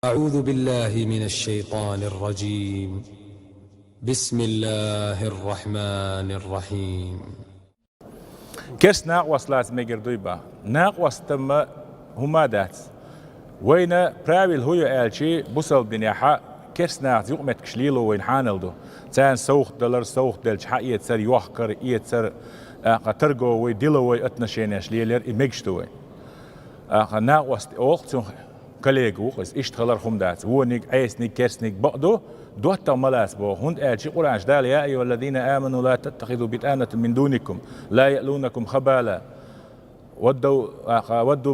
أعوذ بالله من الشيطان الرجيم. بسم الله الرحمن الرحيم. كس ناقوس لازم مجردويبا ناقوس تم هما دات وين براويل هو آلشي بوصل دنيا حق كس ناقوس يقمت كشليلو وين حانلدو تان سوخ دلر سوخ دلش حق يتسر يوحكر يتسر ترقو ويدلو ويتنشينيش ليلر إمجشتو ناقوس أوقتون كليجو قص إشتغلر خمدات ونيك عيسنيك كيسنيك بقدو دوتا ملاس بو هند آلشي قرآن دال يا أيها الذين آمنوا لا تتخذوا بطانة من دونكم لا يألونكم خبالا ودوا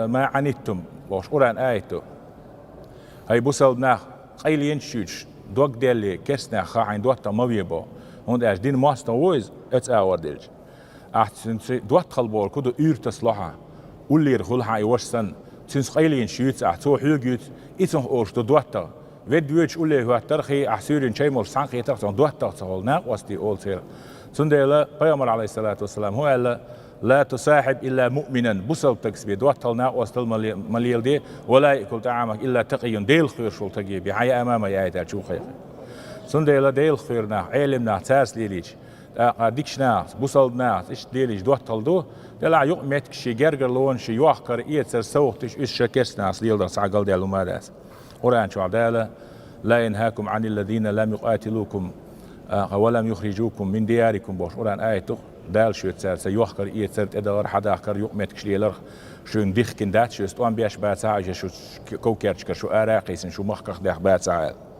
ما عنتم وش قرآن آيته هاي بوصل ناخ قيل ينشوش دوك دالي كيسنا خاين دوتا مويبو هند آلش دين ماستن ويز اتس آور ديلج أحسن دوت خلبور كدو تصلحها ولي رخلها يوشسن sinds قيلين شيوت أحتو حلقيت إتنه أورش دوتا ودوش أولي هو ترخي أحسورين شيء مور سانخي ترخي دوتا تقولنا وستي أول سير سندلا بيامر عليه الصلاة والسلام هو لا تصاحب إلا مؤمنا بصل تكسبي دوتا وستل مليل دي ولا يأكل طعامك إلا تقي ديل خير شو تجي بحياة أمام يا شو خير سندلا ديل خيرنا علمنا تاس ليليش ديكشنا بوصل ناس إيش ديليش دوت دو دلع يقمت كشي جرجر لون شي يوحكر يتسر سوختش إيش شكس ناس ليلدر سعقل ديالو ماداس قرآن شو عدالة لا ينهاكم عن الذين لم يقاتلوكم ولم يخرجوكم من دياركم بوش قرآن آيته دال شو يتسر سيوحكر يتسر تدور حداكر يقمت كشي ليلر شو نديخ كندات شو استوان بيش بات ساعة شو كوكيرتش شو آراقيسن شو مخكخ داخ بات ساعة